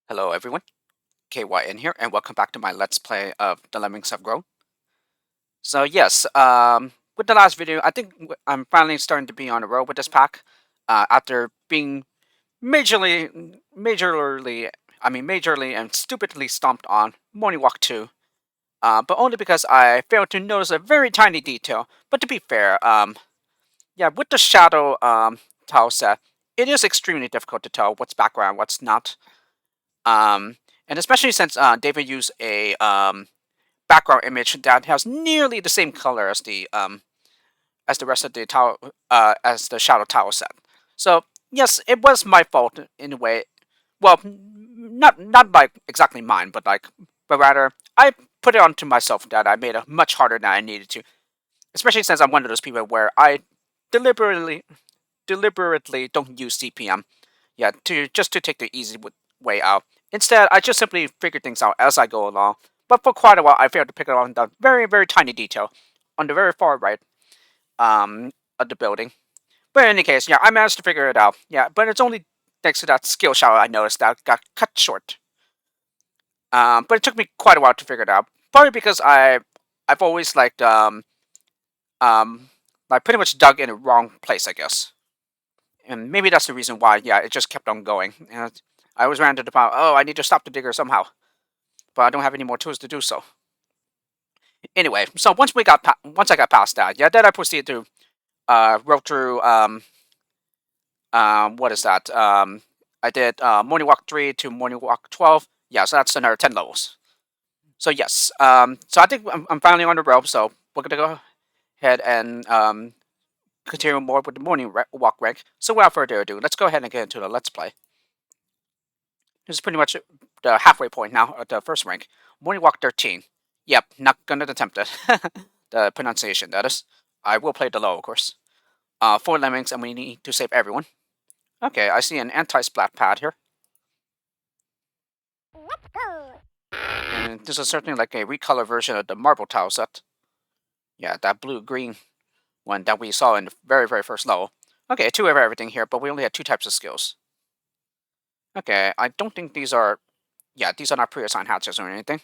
Hello everyone, KYN here, and welcome back to my Let's Play of The Lemmings Have Grown. So yes, with the last video, I think I'm finally starting to be on the road with this pack, after being majorly and stupidly stomped on Morning Walk 2, but only because I failed to notice a very tiny detail. But to be fair, yeah, with the shadow tile set, it is extremely difficult to tell what's background, what's not. And especially since David used a background image that has nearly the same color as the rest of the tile, as the shadow tile set. So yes, it was my fault in a way. Well, not like exactly mine, but rather I put it onto myself that I made it much harder than I needed to. Especially since I'm one of those people where I deliberately don't use CPM, yeah, to take the easy way out. Instead, I just simply figure things out as I go along. But for quite a while, I failed to pick up on the very tiny detail on the very far right of the building. But in any case, yeah, I managed to figure it out. Yeah, but it's only thanks to that skill shot I noticed that got cut short. But it took me quite a while to figure it out. Probably because I've always like pretty much dug in the wrong place, I guess. And maybe that's the reason why, yeah, it just kept on going. And I always ran to the point, oh, I need to stop the digger somehow. But I don't have any more tools to do so. Anyway, so once I got past that, yeah, then I proceeded to roll through what is that? I did Morning Walk 3 to Morning Walk 12. Yeah, so that's another 10 levels. So yes, so I think I'm finally on the rope. So we're gonna go ahead and continue more with the Morning Walk rank. So without further ado, let's go ahead and get into the Let's Play. This is pretty much the halfway point now of the first rank. Morning Walk 13. Yep, not gonna attempt it. The pronunciation, that is. I will play the low, of course. 4 lemmings, and we need to save everyone. Okay, I see an anti-splat pad here. And this is certainly like a recolor version of the marble tile set. Yeah, that blue-green one that we saw in the very first level. Okay, 2 of everything here, but we only had 2 types of skills. Okay, I don't think these are... Yeah, these are not pre-assigned hatches or anything.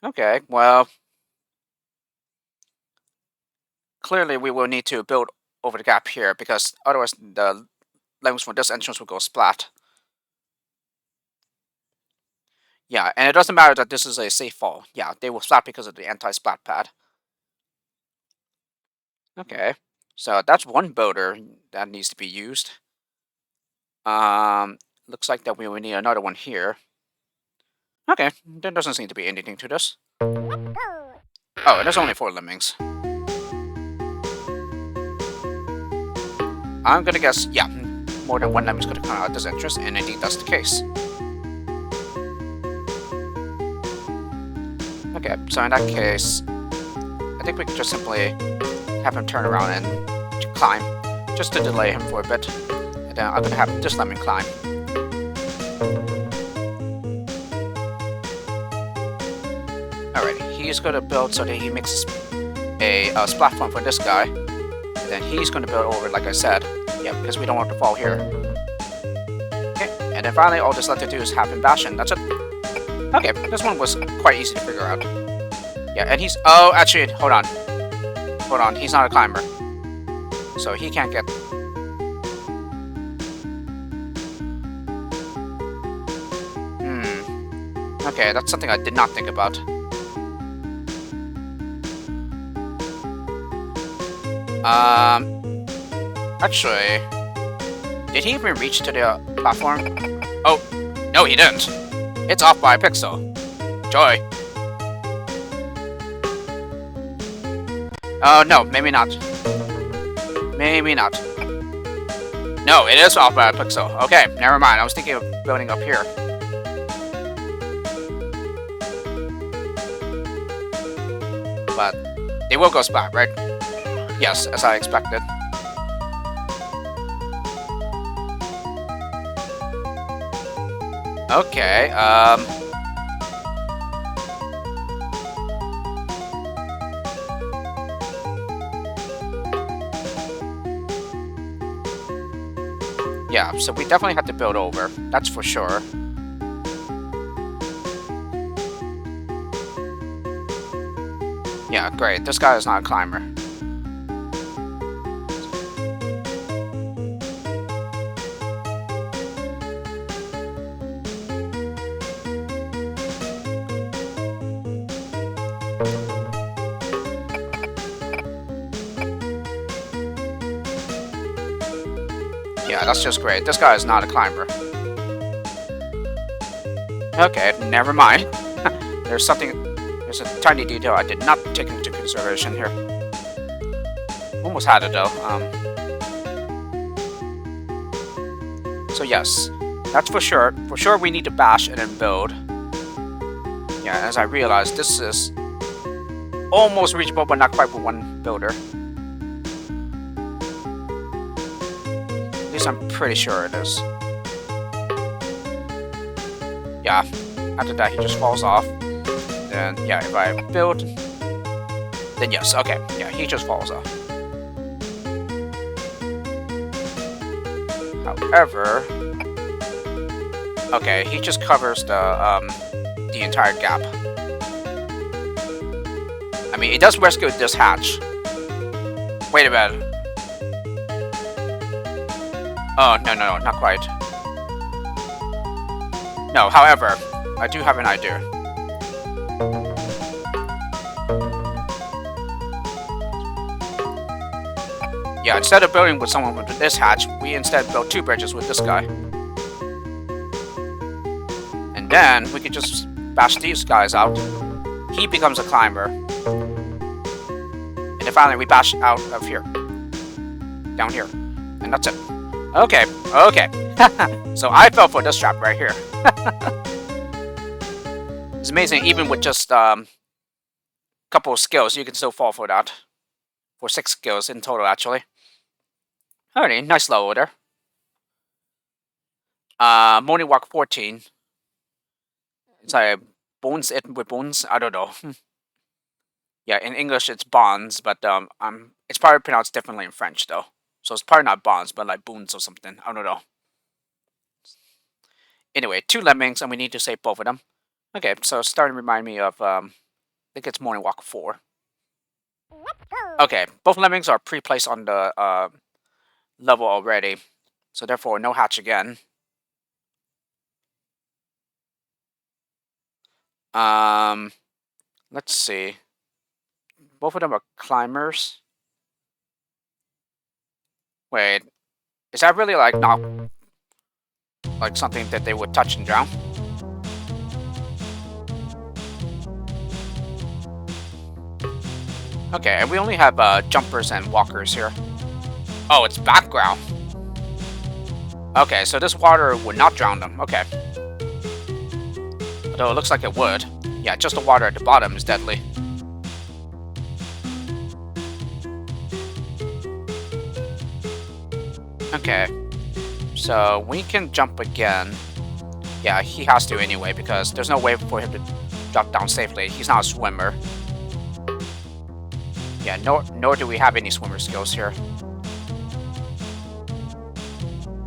Okay, well... Clearly we will need to build over the gap here, because otherwise the lemmings from this entrance will go splat. Yeah, and it doesn't matter that this is a safe fall. Yeah, they will splat because of the anti-splat pad. Okay, so that's one boulder that needs to be used. Looks like that we will need another one here. Okay, there doesn't seem to be anything to this. Oh, and there's only 4 lemmings. I'm gonna guess, yeah, more than 1 lemming's gonna come out of this entrance, and indeed that's the case. Okay, so in that case, I think we can just simply have him turn around and climb, just to delay him for a bit. And then I'm gonna have this lemming climb. Alright, he's gonna build so that he makes a platform for this guy. And then he's gonna build over, like I said. Yeah, because we don't want to fall here. Okay, and then finally all this left to do is have him bash in, that's it. Okay, this one was quite easy to figure out. Yeah, and he's... Oh, actually, hold on. Hold on, he's not a climber. So he can't get... Okay, that's something I did not think about. Actually... Did he even reach to the platform? Oh, no he didn't. It's off by a pixel. Joy. Oh, no, maybe not. Maybe not. No, it is off by a pixel. Okay, never mind. I was thinking of building up here. But they will go splat, right? Yes, as I expected. Okay, Yeah, so we definitely have to build over. That's for sure. Yeah, great. This guy is not a climber. Yeah, that's just great. This guy is not a climber. Okay, never mind. There's a tiny detail I did not take into consideration here. Almost had it though. So yes, that's for sure. For sure we need to bash and then build. Yeah, as I realized, this is almost reachable, but not quite with one builder. At least I'm pretty sure it is. Yeah, after that he just falls off. Then, yeah, if I build, then yes, okay, yeah, he just falls off. However, okay, he just covers the entire gap. I mean, it does rescue this hatch. Wait a minute. Oh, no, not quite. No, however, I do have an idea. Yeah, instead of building with someone with this hatch, we instead build 2 bridges with this guy. And then we can just bash these guys out. He becomes a climber. And then finally we bash out of here. Down here. And that's it. Okay. So I fell for this trap right here. It's amazing, even with just couple of skills, you can still fall for that. For 6 skills in total, actually. Alrighty, nice level there. Morning Walk 14. It's like bones eaten with bones. I don't know. Yeah, in English it's bonds, but it's probably pronounced differently in French though. So it's probably not bonds, but like boons or something. I don't know. Anyway, 2 lemmings, and we need to save both of them. Okay, so it's starting to remind me of I think it's Morning Walk 4. Okay, both lemmings are pre-placed on the level already, so therefore no hatch again. Let's see. Both of them are climbers. Wait, is that really like not like something that they would touch and drown? Okay, and we only have jumpers and walkers here. Oh, it's background. Okay, so this water would not drown them. Okay. Although it looks like it would. Yeah, just the water at the bottom is deadly. Okay. So we can jump again. Yeah, he has to anyway, because there's no way for him to drop down safely. He's not a swimmer. Yeah, nor do we have any swimmer skills here.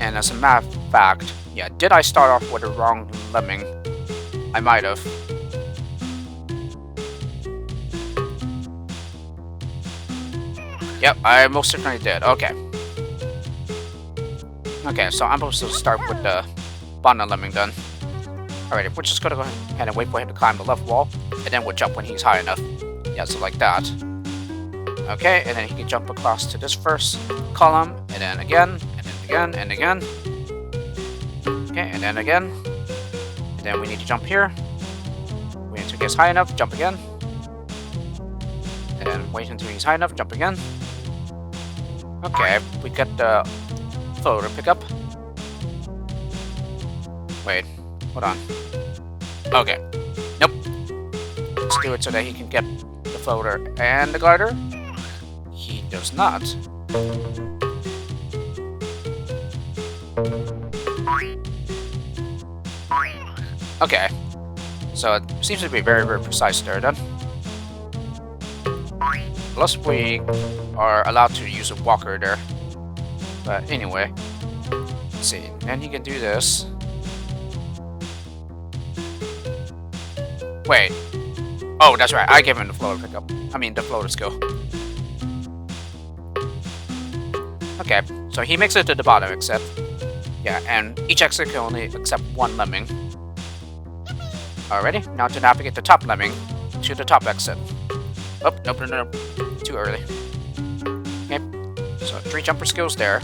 And as a matter of fact, yeah, did I start off with the wrong lemming? I might have. Yep, I most certainly did. Okay. Okay, so I'm supposed to start with the bottom lemming then. Alright, we're just gonna go ahead and wait for him to climb the left wall, and then we'll jump when he's high enough. Yeah, so like that. Okay, and then he can jump across to this first column, and then again, and then again, and again. Okay, and then again. And then we need to jump here. Wait until he gets high enough, jump again. And then wait until he's high enough, jump again. Okay, we got the floater pickup. Wait, hold on. Okay, nope. Let's do it so that he can get the floater and the glider. He does not. Okay, so it seems to be very, very precise there then. Plus we are allowed to use a walker there. But anyway. Let's see, then he can do this. Wait. Oh, that's right. I gave him the floater pickup. I mean, the floater skill. Okay, so he makes it to the bottom exit. Yeah, and each exit can only accept one lemming. Alrighty, now to navigate the top lemming to the top exit. Oh, nope, no, no, no. Too early. Okay, so 3 jumper skills there.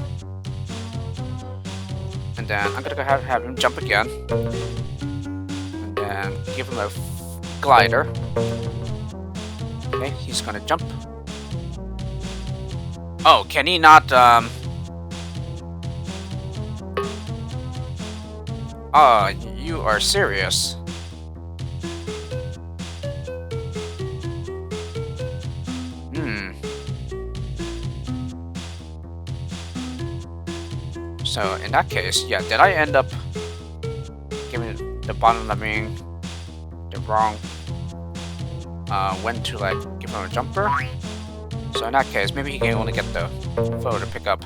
And then I'm gonna go ahead and have him jump again. And then give him a glider. Okay, he's gonna jump. Oh, can he not, Oh, you are serious. So, in that case, yeah, did I end up giving the bottom lemming the wrong, when to, like, give him a jumper? So in that case, maybe he can only get the photo to pick up.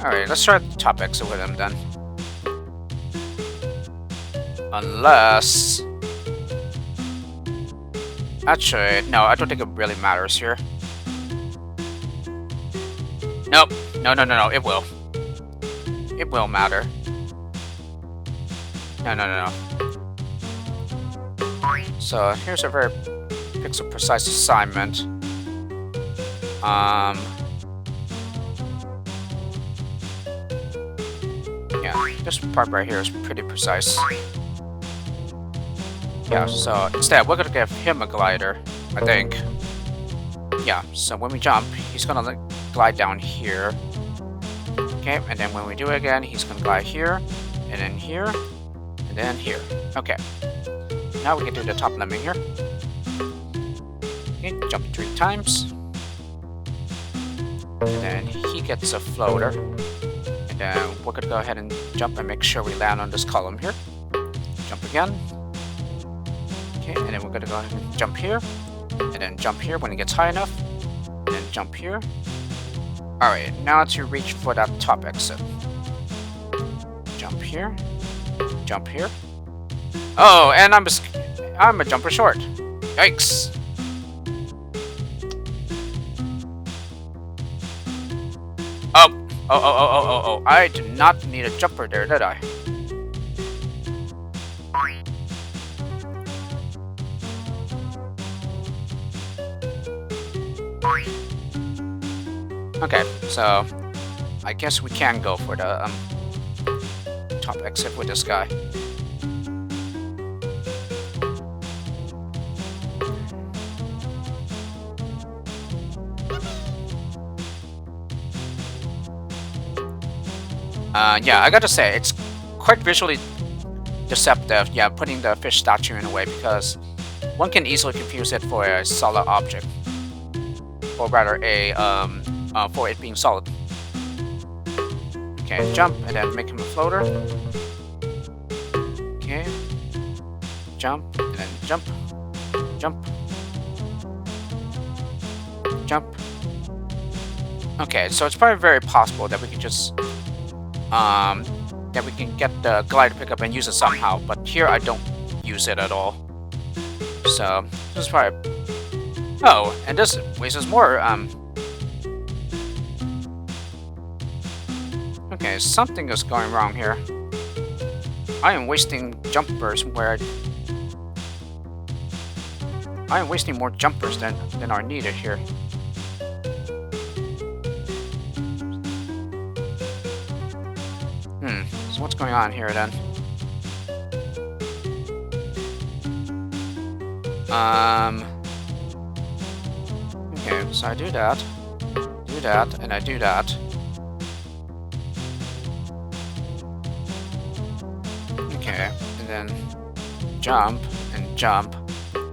Alright, let's try the top exit with him then. Unless... Actually, no, I don't think it really matters here. Nope. No, no, no, no, it will. It will matter. No, no, no, no. So, here's a very pixel-precise assignment. Yeah, this part right here is pretty precise. Yeah, so instead, we're gonna give him a glider, I think. Yeah, so when we jump, he's gonna like, glide down here. Okay, and then when we do it again, he's gonna glide here, and then here, and then here. Okay. Now we can do the top lemming here. Okay, jump 3 times. And then he gets a floater. And then we're gonna go ahead and jump and make sure we land on this column here. Jump again. Okay, and then we're gonna go ahead and jump here. And then jump here when it gets high enough. And then jump here. Alright, now to reach for that top exit. Jump here. Jump here. Oh, and I'm a jumper short. Yikes. Oh. I did not need a jumper there, did I? Okay, so I guess we can go for the top exit with this guy. Yeah, I gotta say, it's quite visually deceptive, yeah, putting the fish statue in a way, because one can easily confuse it for a solid object. Or rather, for it being solid. Okay, jump, and then make him a floater. Okay. Jump, and then jump. Jump. Jump. Okay, so it's probably very possible that we can just that we can get the glider pickup and use it somehow, but here I don't use it at all. So this is probably... Oh, and this wastes more, Okay, something is going wrong here. I am wasting jumpers where I am wasting more jumpers than are needed here. So what's going on here then? Okay, so I do that, and I do that. Okay, and then jump, and jump,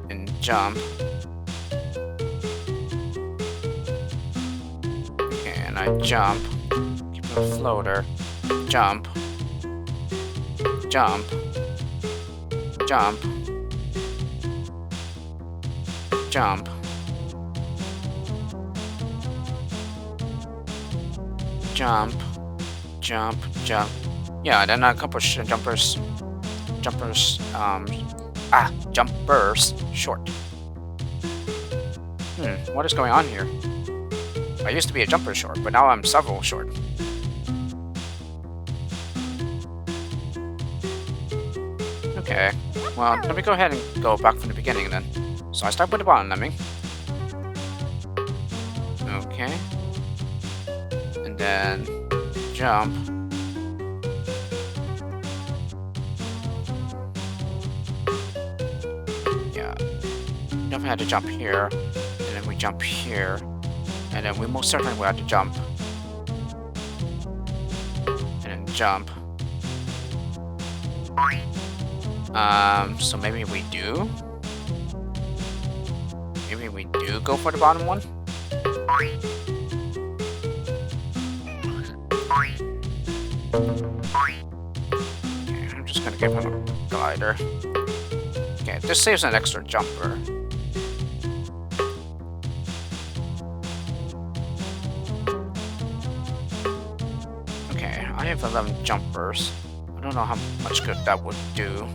and jump. Okay, and I jump, keep a floater, jump, jump, jump, jump. jump, jump, jump. Yeah, then a couple jumpers, jumpers short. What is going on here? I used to be a jumper short, but now I'm several short. Okay, well, let me go ahead and go back from the beginning then. So I start with the bottom lemming. Okay. And then jump. Yeah. Definitely had to jump here. And then we jump here. And then we most certainly will have to jump. And then jump. So maybe we do? Maybe we do go for the bottom one? Okay, I'm just gonna give him a glider. Okay, this saves an extra jumper. Okay, I have 11 jumpers. I don't know how much good that would do.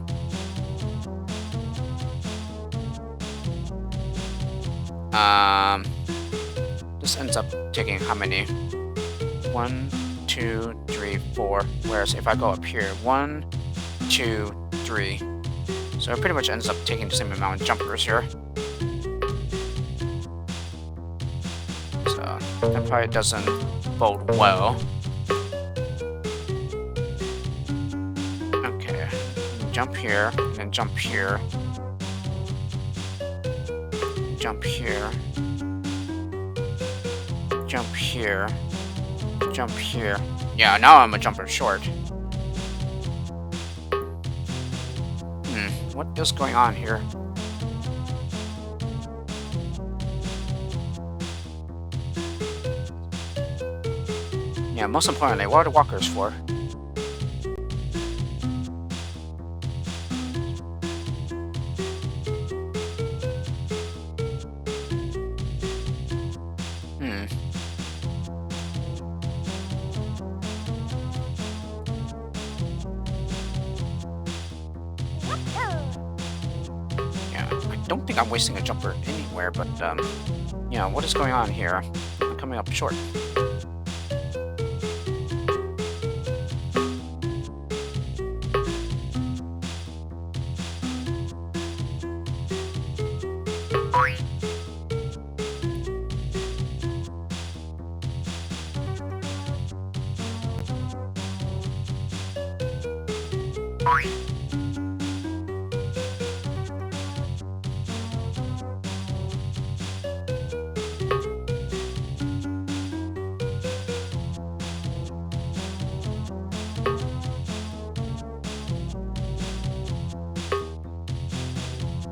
This ends up taking how many? 1, 2, 3, 4. Whereas if I go up here, 1, 2, 3. So it pretty much ends up taking the same amount of jumpers here. So that probably doesn't bode well. Okay, jump here, and then jump here. Jump here. Jump here. Jump here. Yeah, now I'm a jumper short. What is going on here? Yeah, most importantly, what are the walkers for? I don't think I'm wasting a jumper anywhere, but, yeah, what is going on here? I'm coming up short.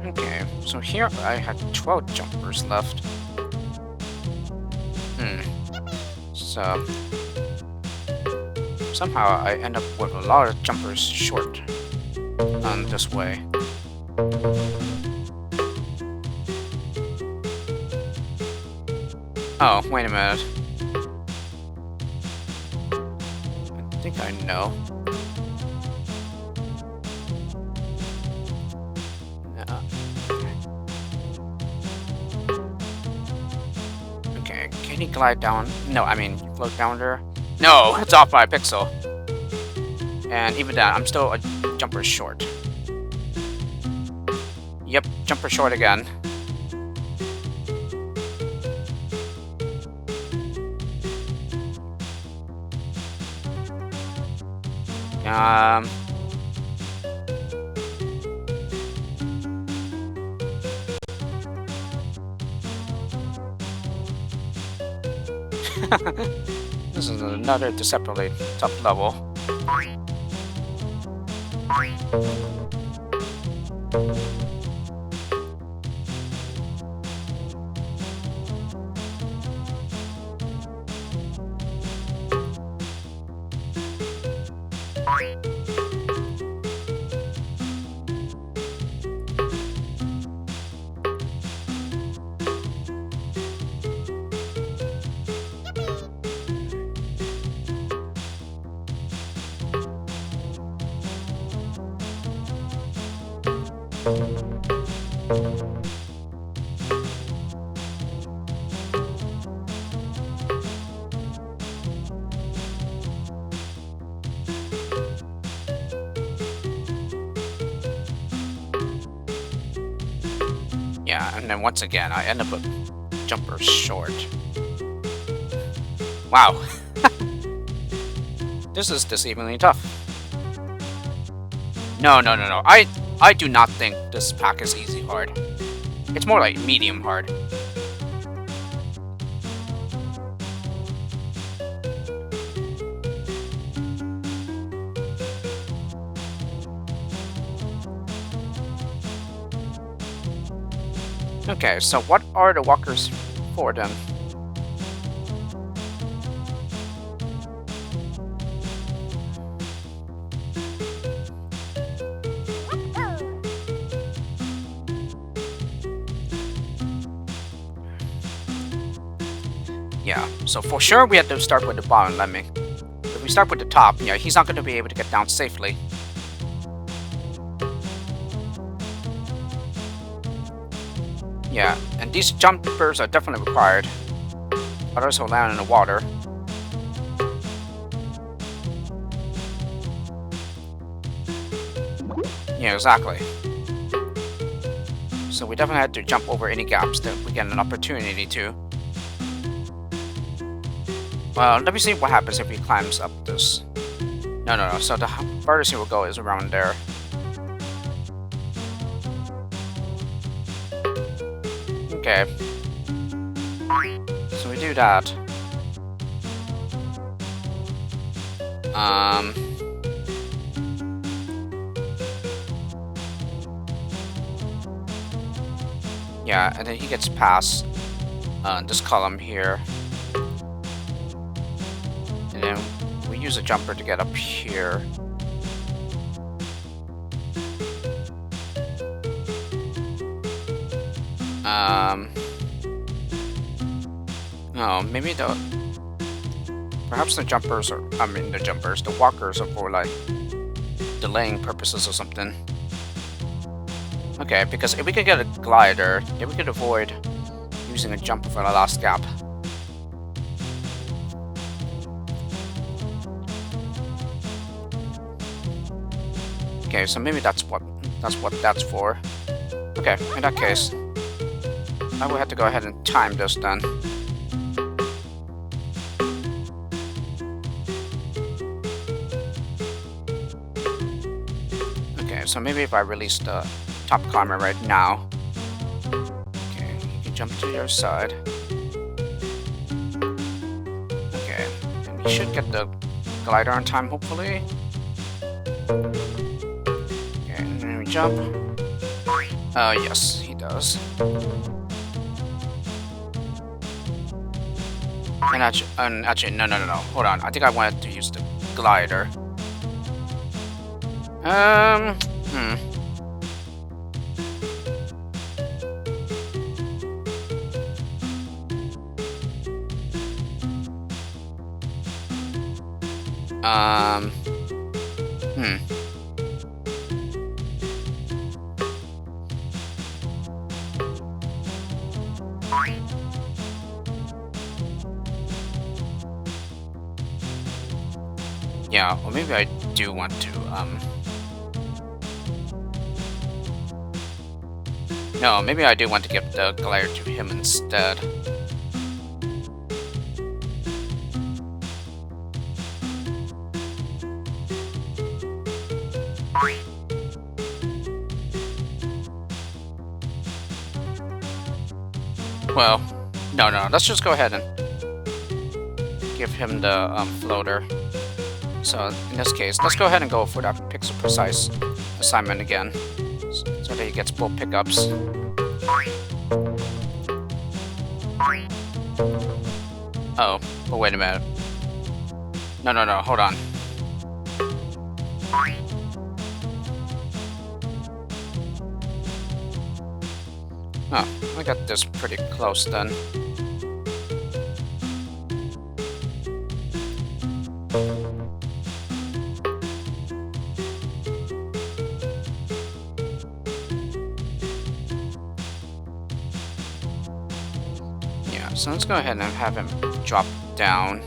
Okay, so here I had 12 jumpers left. So somehow I end up with a lot of jumpers short on this way. Oh, wait a minute. I think I know. Okay, can he glide down? No, I mean, float down there? No, it's off by a pixel. And even that, I'm still a jumper short. Yep, jumper short again. This is another deceptively tough level. Yeah, and then once again, I end up with jumper short. Wow. This is deceivingly tough. No. I do not think this pack is easy hard. It's more like medium hard. Okay, so what are the walkers for then? Yeah, so for sure we have to start with the bottom lemming. If we start with the top, yeah, he's not going to be able to get down safely. Yeah, and these jumpers are definitely required. Others will land in the water. Yeah, exactly. So we definitely had to jump over any gaps that we get an opportunity to. Well, let me see what happens if he climbs up this. No. So the furthest he will go is around there. Okay. So we do that. Yeah, and then he gets past this column here. And then we use a jumper to get up here. Oh, maybe perhaps the jumpers are, the walkers are for like delaying purposes or something. Okay, because if we could get a glider, then we could avoid using a jumper for the last gap. Okay, so maybe that's what that's for. Okay, in that case, I will have to go ahead and time this then. Okay, so maybe if I release the top climber right now. Okay, you can jump to your side. Okay, and you should get the glider on time, hopefully. Okay, and then we jump. Yes, he does. And actually, no. Hold on, I think I wanted to use the glider. Yeah, or maybe I do want to, no, maybe I do want to give the glider to him instead. Well, no, let's just go ahead and give him the floater. So in this case, let's go ahead and go for that pixel precise assignment again, so that he gets both pickups. Oh, but wait a minute. No, hold on. Oh, I got this pretty close then. so let's go ahead and have him drop down.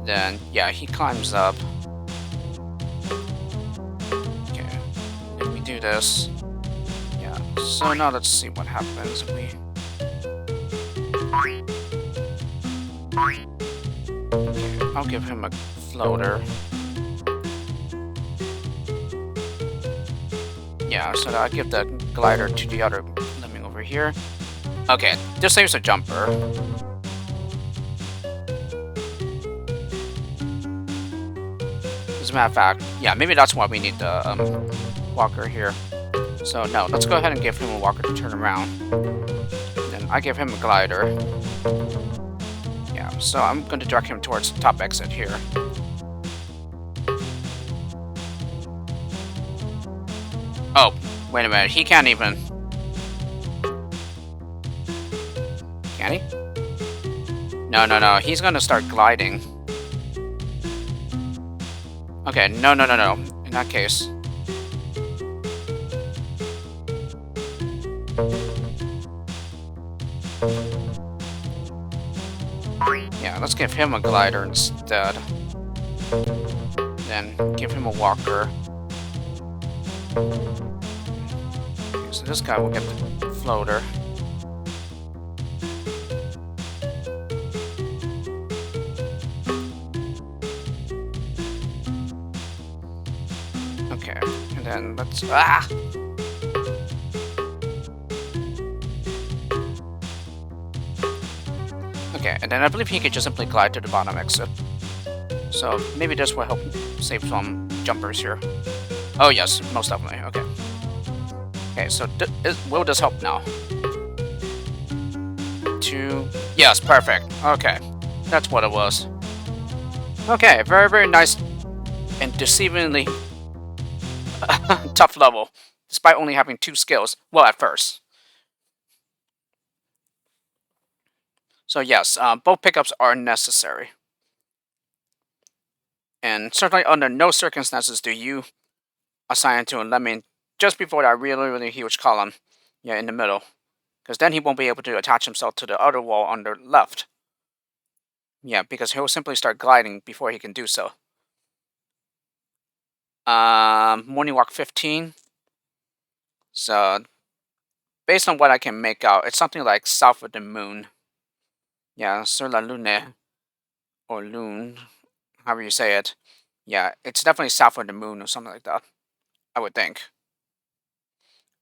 Then, yeah, he climbs up. Okay, if we do this, yeah, so now let's see what happens if we... Okay, I'll give him a floater. Yeah, so I'll give the glider to the other lemming over here. Okay, this saves a jumper. As a matter of fact, yeah, maybe that's why we need the walker here. So no, let's go ahead and give him a walker to turn around. Then I give him a glider. Yeah, so I'm going to direct him towards the top exit here. Oh, wait a minute, he can't even... Can he? No, he's gonna start gliding. Okay, no. In that case... Yeah, let's give him a glider instead. Then give him a walker. Okay, so this guy will get the floater. Okay, and then let's... Ah! Okay, and then I believe he could just simply glide to the bottom exit. So maybe this will help save some jumpers here. Oh yes, most definitely, okay. Okay, so will this help now? 2... Yes, perfect. Okay, that's what it was. Okay, very, very nice and deceivingly tough level, despite only having 2 skills. Well, at first. So yes, both pickups are necessary. And certainly under no circumstances do you assign it to a lemming just before that really, really huge column. Yeah, in the middle. Because then he won't be able to attach himself to the other wall on the left. Yeah, because he'll simply start gliding before he can do so. Morning walk 15. So, based on what I can make out, it's something like south of the moon. Yeah, sur la lune. Or lune. However you say it. Yeah, it's definitely south of the moon or something like that. I would think.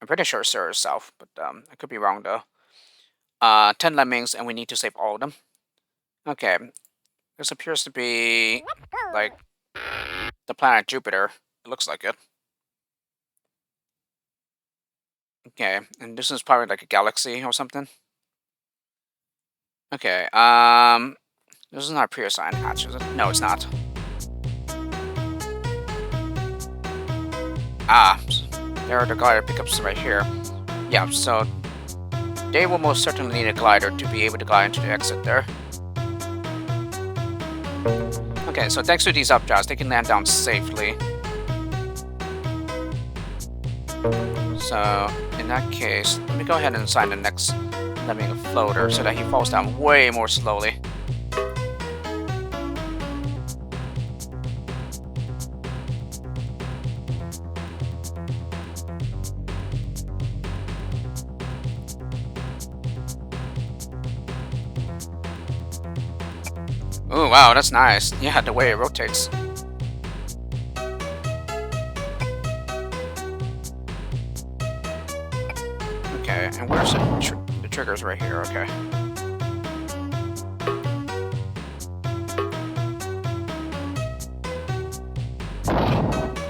I'm pretty sure Sir is south, but I could be wrong though. 10 lemmings, and we need to save all of them. Okay. This appears to be like the planet Jupiter. It looks like it. Okay, and this is probably like a galaxy or something. Okay, this is not a pre-assigned hatch, is it? No, it's not. Ah, there are the glider pickups right here. Yeah, so they will most certainly need a glider to be able to glide into the exit there. Okay, so thanks to these updrafts, they can land down safely. So, in that case, let me go ahead and assign the next lemming a floater so that he falls down way more slowly. Oh wow, that's nice. Yeah, the way it rotates. Okay, and where's the triggers right here? Okay.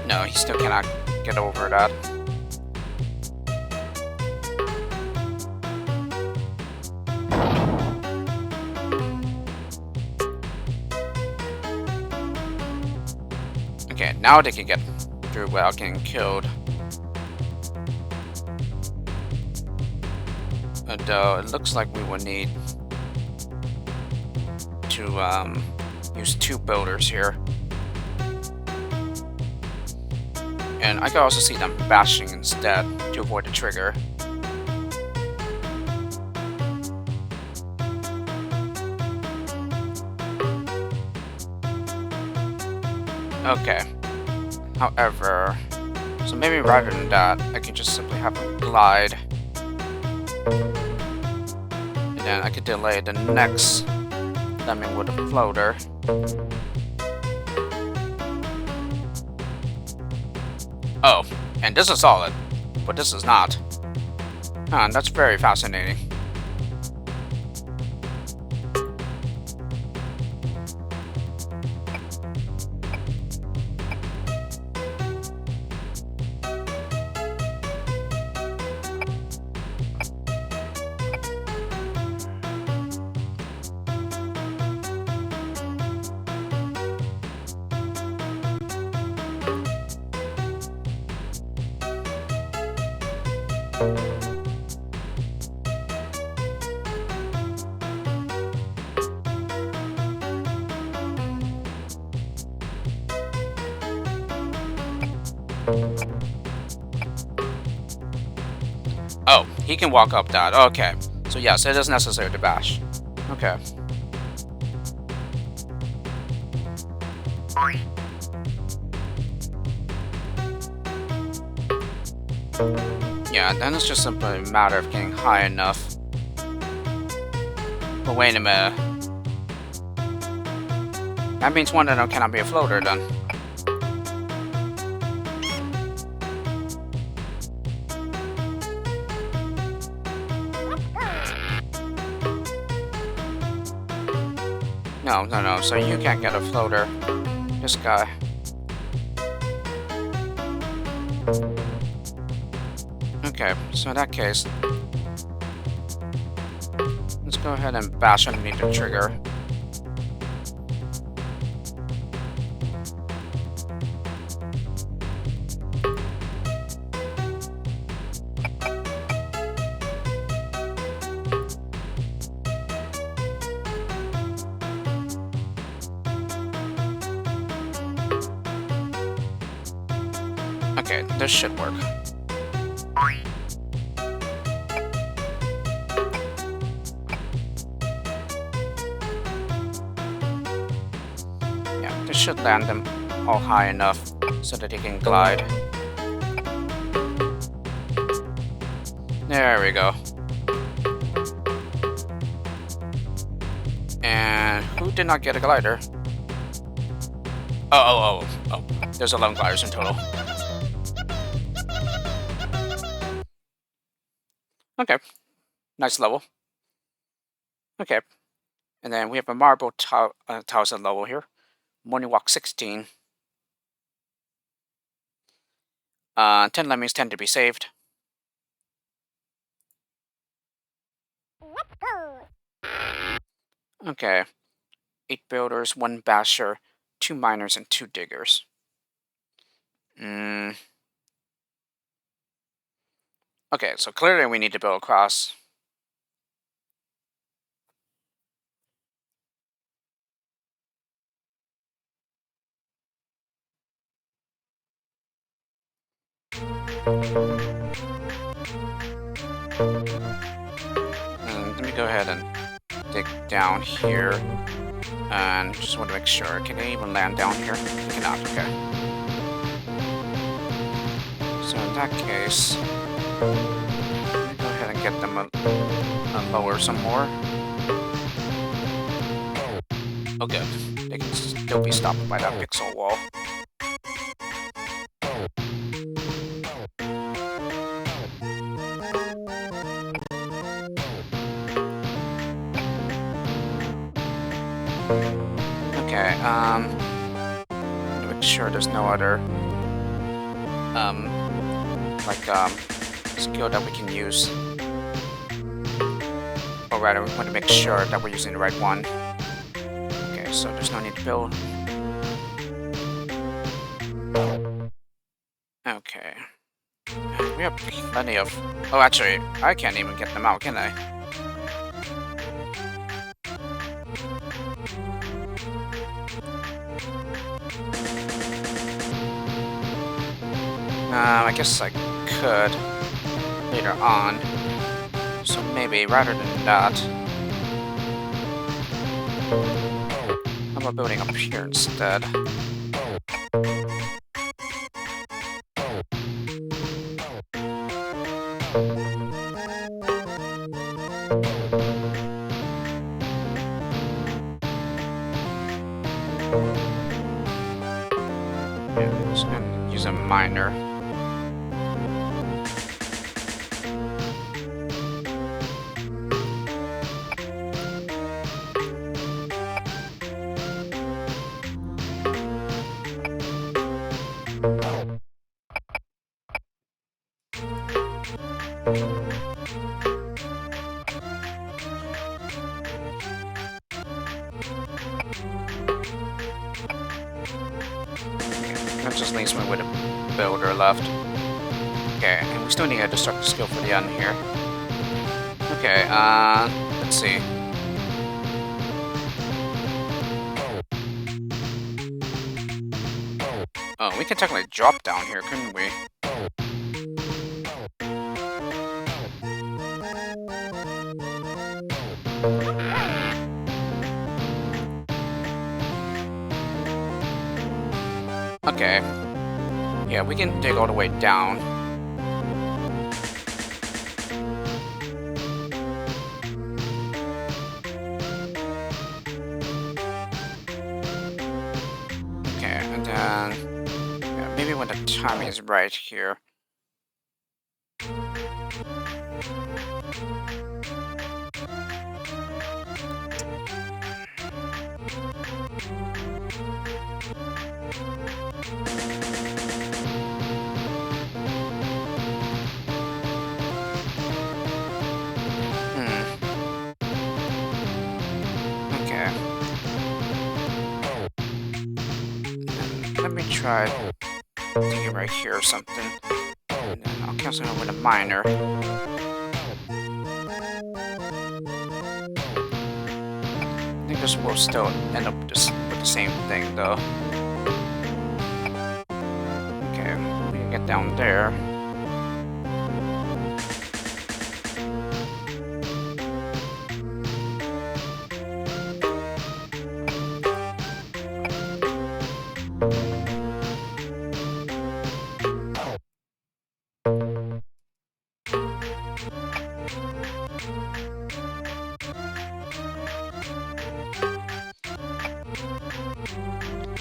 No, he still cannot get over that. Okay, now they can get through without getting killed. Though it looks like we will need to use 2 builders here. And I can also see them bashing instead to avoid the trigger. Okay. However, so maybe rather than that, I can just simply have a glide. And then I could delay the next lemming with a floater. Oh, and this is solid, but this is not. Huh, that's very fascinating. Oh, he can walk up that. Okay. So yes, it is necessary to bash. Okay. Yeah, then it's just simply a matter of getting high enough. But wait a minute. That means one of them cannot be a floater then. No, so you can't get a floater. This guy. Okay, so in that case, let's go ahead and bash underneath the trigger. Okay, this should work. Yeah, this should land them all high enough so that they can glide. There we go. And who did not get a glider? Oh. There's 11 gliders in total. Okay. Nice level. Okay. And then we have a marble 1000 level here. Morning walk 16. 10 lemmings tend to be saved. Okay. 8 builders, 1 basher, 2 miners, and 2 diggers. Okay, so clearly we need to build across. Let me go ahead and dig down here. And just want to make sure. Can they even land down here? They cannot, okay. So in that case, let me go ahead and get them lower some more. Oh good. They can still be stopped by that pixel wall. Okay, make sure there's no other skill that we can use. Or rather, we want to make sure that we're using the right one. Okay, so there's no need to build. Okay. We have plenty of... Oh, actually, I can't even get them out, can I? I guess I could later on. So maybe rather than that, how about building up here instead? Yeah, just gonna use a miner. That just leaves me with a builder left. Okay, and we still need a destructive skill for the end here. Okay, let's see. Oh, we can technically drop down here, couldn't we? Okay. Yeah, we can dig all the way down. Okay, and then yeah, maybe when the timing is right here. Hmm. Okay. Let me try digging right here or something. And then I'll cancel it with a miner. I think this will still end up just with the same thing though. Okay, we can get down there.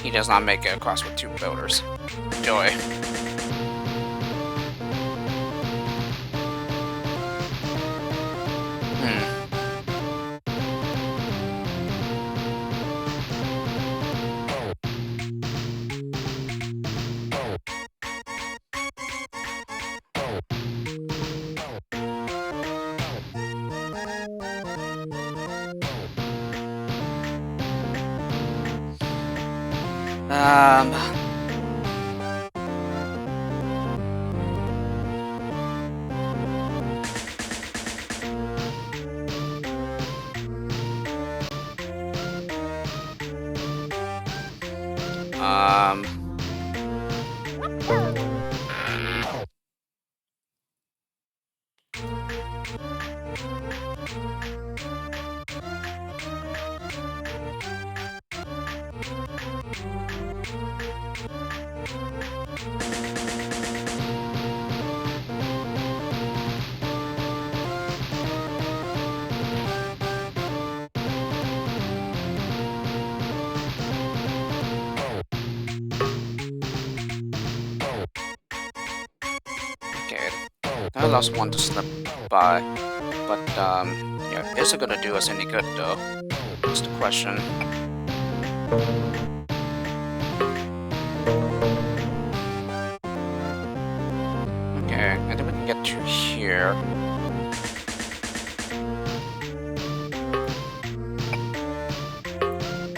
He does not make it across with 2 builders. Joy. Hmm. Um. Um. Okay. That last one to slip by. But, yeah, is it gonna do us any good, though? That's the question. Okay, and then we can get to here.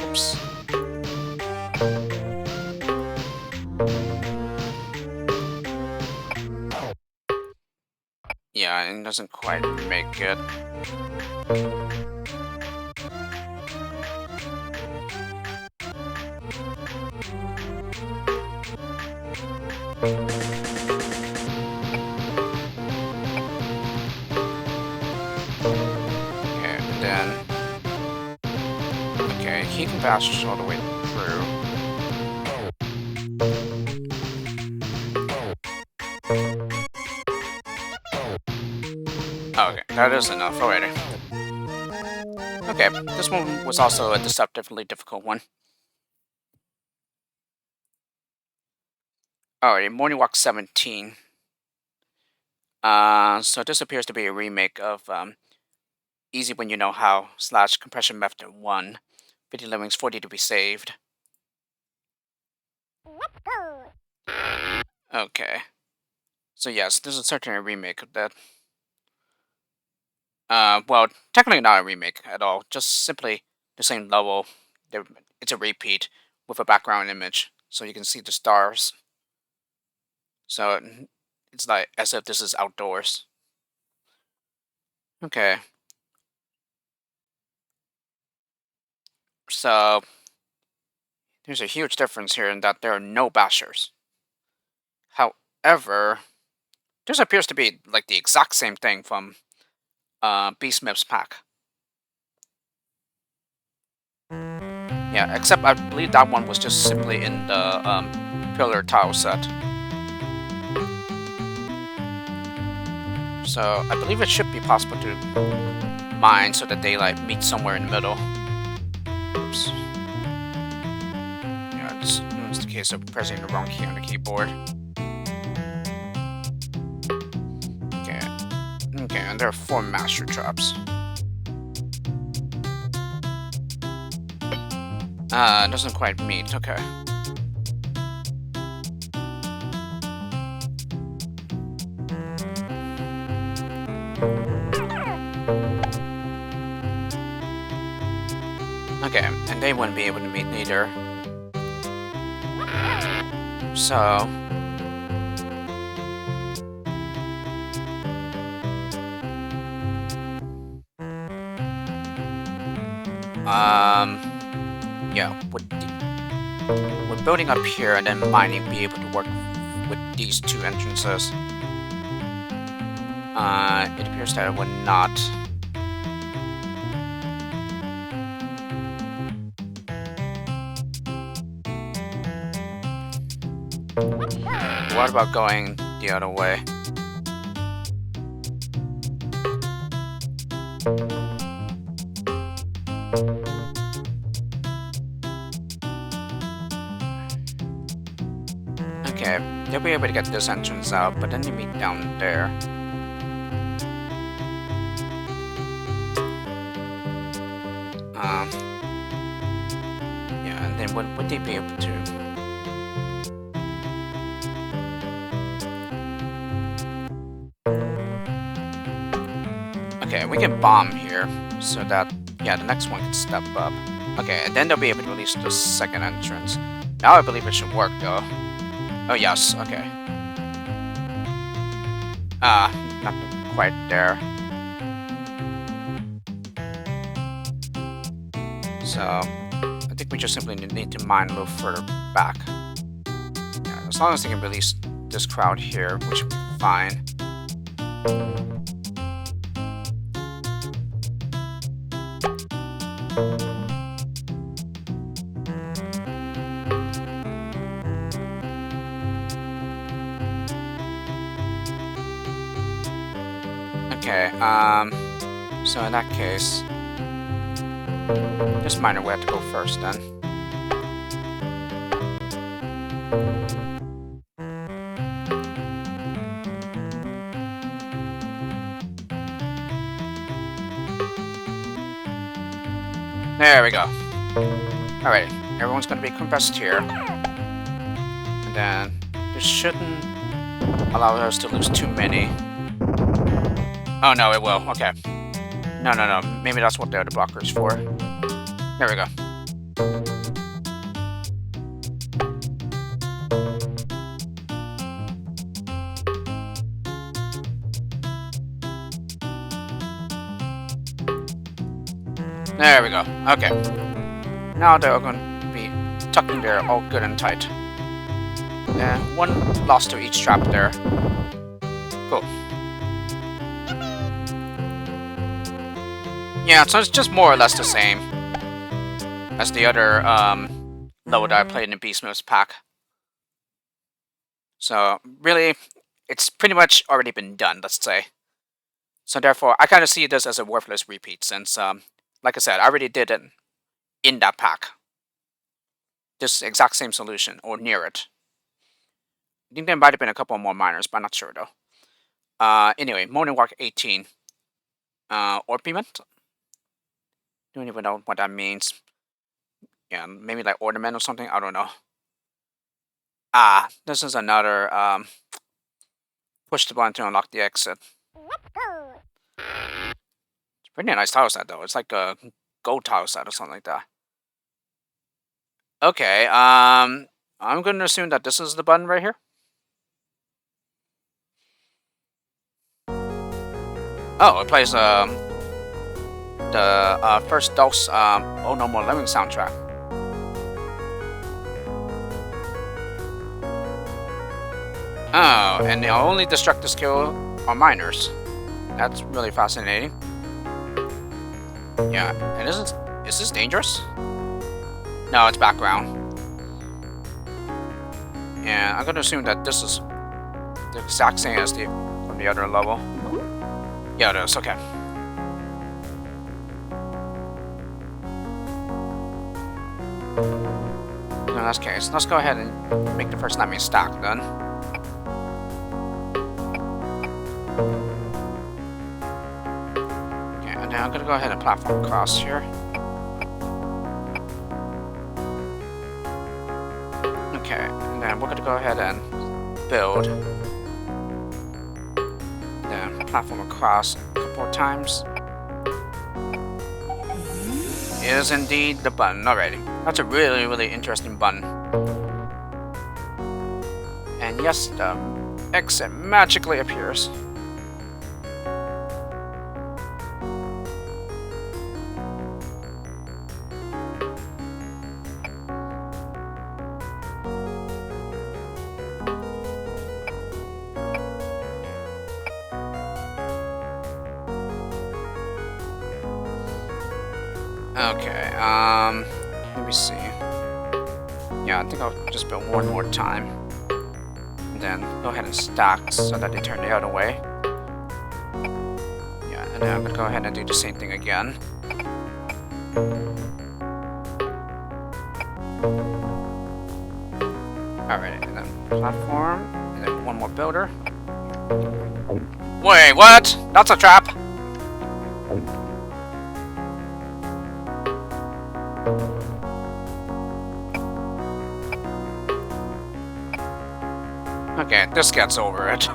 Oops. Yeah, it doesn't quite make it. Okay, and then... Okay, he can pass all the way through. Okay, that is enough already. Okay, this one was also a deceptively difficult one. Alright, Morning Walk 17. So this appears to be a remake of Easy When You Know How / Compression Method 1. 50 Lemmings, 40 to be saved. Okay. So yes, this is certainly a remake of that. Well, technically not a remake at all. Just simply the same level. It's a repeat with a background image, so you can see the stars. So it's like as if this is outdoors. Okay. So there's a huge difference here in that there are no bashers. However, this appears to be like the exact same thing from Beastmith's pack. Yeah, except I believe that one was just simply in the pillar tile set. So I believe it should be possible to mine so that they like meet somewhere in the middle. Oops. Yeah, it's the case of pressing the wrong key on the keyboard. Okay, and there are 4 master traps. It doesn't quite meet, okay. Okay, and they wouldn't be able to meet neither. So... yeah, would building up here and then mining be able to work with these 2 entrances? It appears that it would not. What about going the other way? Okay, they'll be able to get this entrance out, but then they meet down there. Yeah, and then would they be able to? Okay, we can bomb here, so that, yeah, the next one can step up. Okay, and then they'll be able to release the second entrance. Now I believe it should work, though. Oh, yes, okay. Not quite there. So, I think we just simply need to mine a little further back. Yeah, as long as they can release this crowd here, we should be fine. Okay, so in that case, this miner will have to go first then. There we go. Alright, everyone's gonna be compressed here. And then, this shouldn't allow us to lose too many. Oh no, it will, okay. No, maybe that's what the other blocker is for. There we go. There we go, okay. Now they're going to be tucked in there all good and tight. And 1 loss to each trap there. Cool. Yeah, so it's just more or less the same as the other level that I played in the Beastmith's pack. So, really, it's pretty much already been done, let's say. So therefore, I kind of see this as a worthless repeat since, like I said, I already did it in that pack. This exact same solution, or near it. I think there might have been a couple more minors, but I'm not sure though. Anyway, morning walk 18. Orpiment? Don't even know what that means. Yeah, maybe like ornament or something. I don't know. Ah, this is another push the button to unlock the exit. It's a pretty nice tile set though. It's like a gold tile set or something like that. Okay, I'm gonna assume that this is the button right here. Oh, it plays the first Dose Oh No More Lemmings soundtrack. Oh, and the only destructive skill are miners. That's really fascinating. Yeah, and is this dangerous? No, it's background. And I'm gonna assume that this is the exact same as the from the other level. Yeah, it is. Okay. In that case, let's go ahead and make the first Lemming stack then. Okay, and now I'm gonna go ahead and platform across here. Okay, and then we're gonna go ahead and build. Then platform across a couple of times. It is indeed the button. Alrighty. That's a really, really interesting button. And yes, the exit magically appears. Okay, let me see. Yeah, I think I'll just build one more time. And then go ahead and stack so that they turn the other way. Yeah, and then I'm gonna go ahead and do the same thing again. Alright, and then platform, and then one more builder. Wait, what? That's a trap! Okay, this gets over it.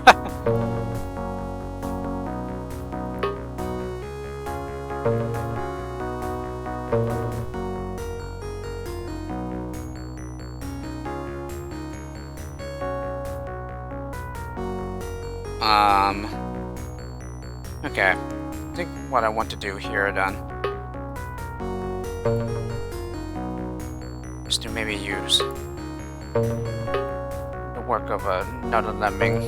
Okay. I think what I want to do here then is to maybe use the work of another lemming.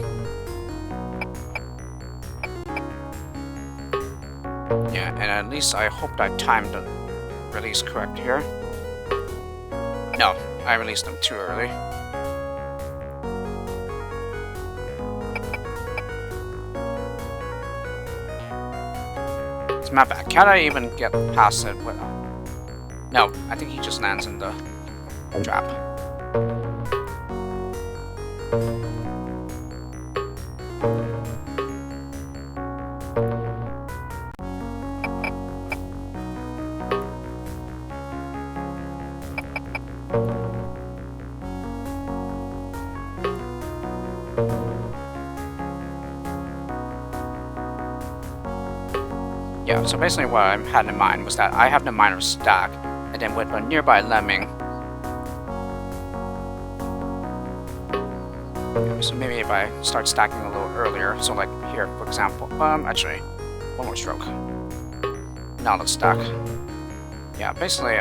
Yeah, and at least I hope I timed the release correct here. No, I released them too early. It's my bad. Can I even get past it without... No, I think he just lands in the trap. Yeah, so basically what I had in mind was that I have the miner stack, and then with a nearby lemming. Yeah, so maybe if I start stacking a little earlier, so like here, for example, actually, one more stroke. Now let's stack. Yeah, basically,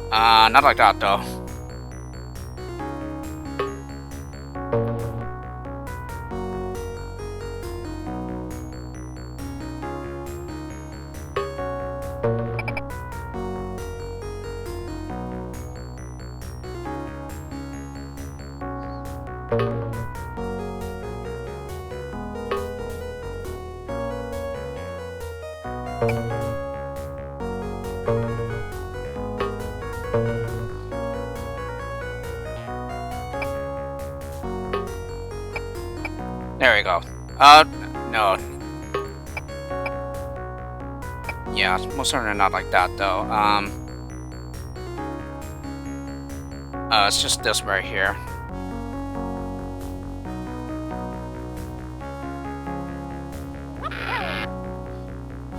not like that though. There we go. No. Yeah, most certainly not like that, though. It's just this right here.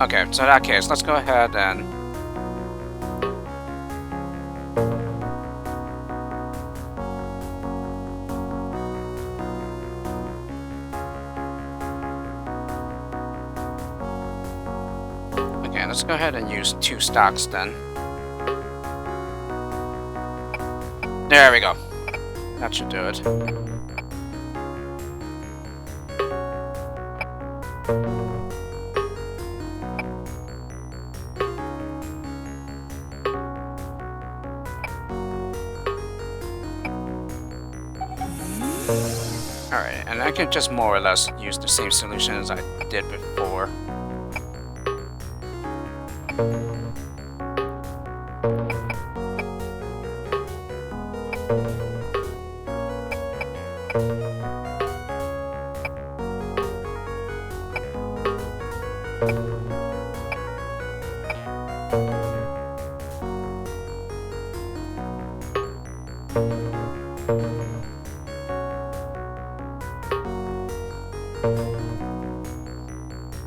Okay, so in that case, let's go ahead and... Okay, let's go ahead and use 2 stacks then. There we go. That should do it. Alright, and I can just more or less use the same solution as I did before.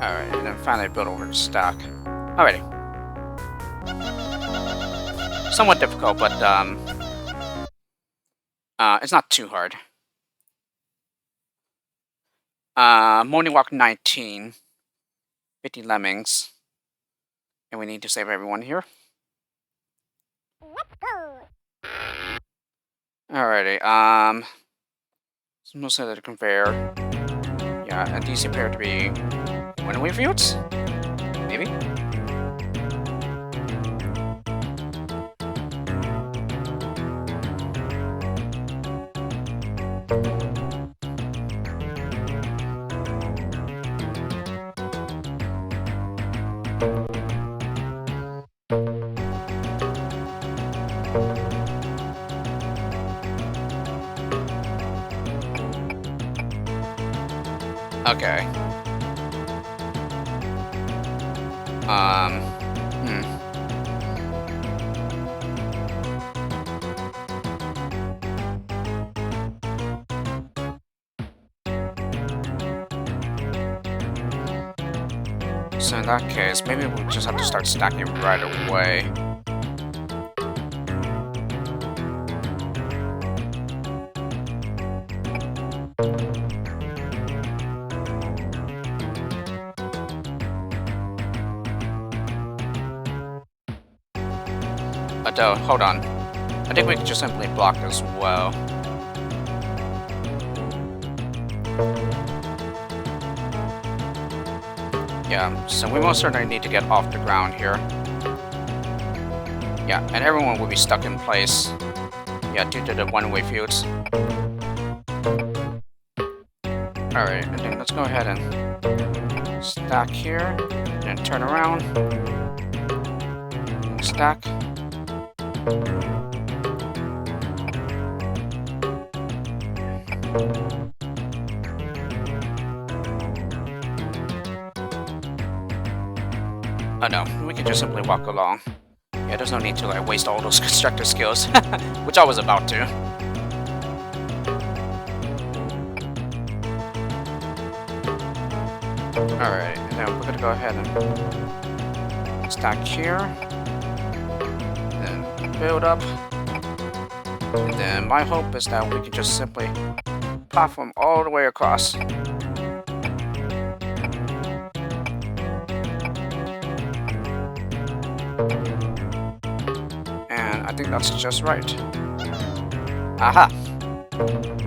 Alright, and then finally build over the stack. Alrighty. Somewhat difficult, but it's not too hard. Morning walk 19. 50 lemmings. And we need to save everyone here. Alrighty, most of the conveyor. Yeah, and these appear to be one-way fields? Maybe? Okay. So in that case, maybe we'll just have to start stacking right away. But hold on. I think we can just simply block as well. Yeah, so we most certainly need to get off the ground here. Yeah, and everyone will be stuck in place. Yeah, due to the one-way fields. Alright, and then let's go ahead and stack here, then turn around, and stack. Oh no, we can just simply walk along. Yeah, there's no need to like waste all those constructor skills, which I was about to. Alright, and then we're gonna go ahead and stack here, then build up, and then my hope is that we can just simply platform all the way across. And I think that's just right. Aha!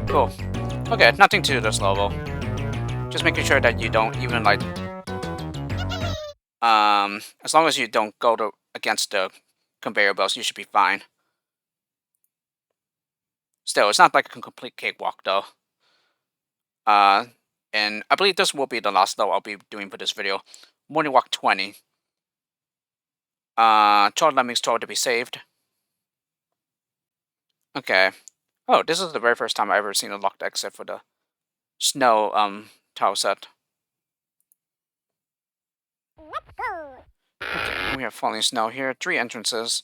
Cool. Okay, nothing to this level. Just making sure that you don't even like... as long as you don't go against the conveyor belts, you should be fine. Still, it's not like a complete cakewalk though. And I believe this will be the last level I'll be doing for this video. Morning walk 20. 12 lemmings told to be saved. Okay. Oh, this is the very first time I've ever seen a locked exit for the snow tile set. Okay, we have falling snow here. 3 entrances.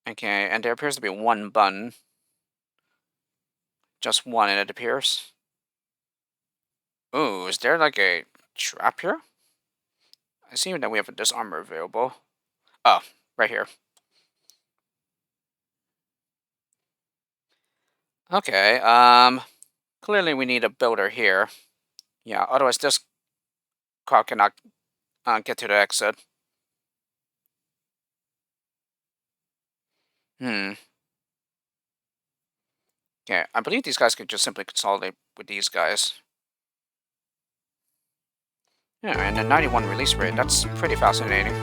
Okay, and there appears to be 1 button. Just 1, it appears. Ooh, is there like a trap here? I see that we have a disarmor available. Oh, right here. Okay, clearly we need a builder here. Yeah, otherwise this car cannot get to the exit. Hmm. Okay, I believe these guys could just simply consolidate with these guys. Yeah, and a 91 release rate, that's pretty fascinating.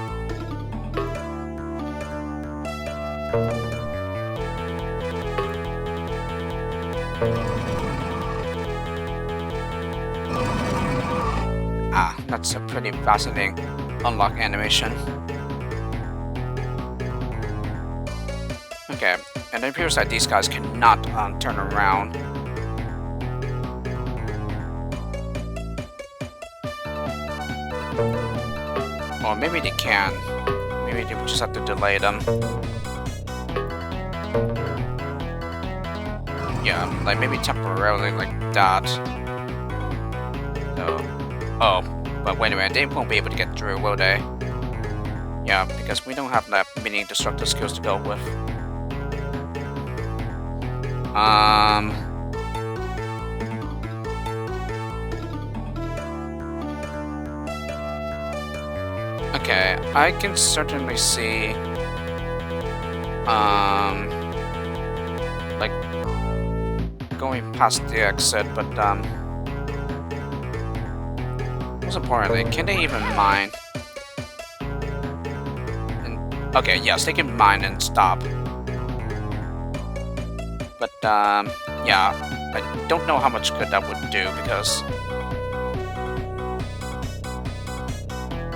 Ah, that's a pretty fascinating unlock animation. Okay, and it appears that these guys cannot turn around. Or maybe they can. Maybe they just have to delay them. Yeah, like maybe temporarily like that. So, oh, but wait a minute, they won't be able to get through, will they? Yeah, because we don't have that many destructive skills to go with. Okay, I can certainly see, like, going past the exit, but, most importantly, can they even mine? And, okay, yes, they can mine and stop. But, yeah, I don't know how much good that would do, because...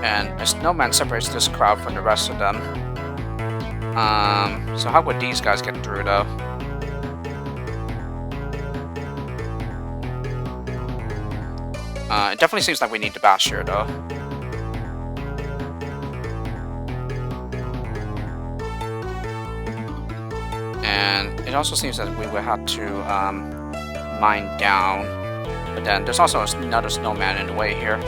And a snowman separates this crowd from the rest of them. So how would these guys get through, though? It definitely seems like we need the bash here, though. And it also seems that we will have to mine down. But then there's also another snowman in the way here.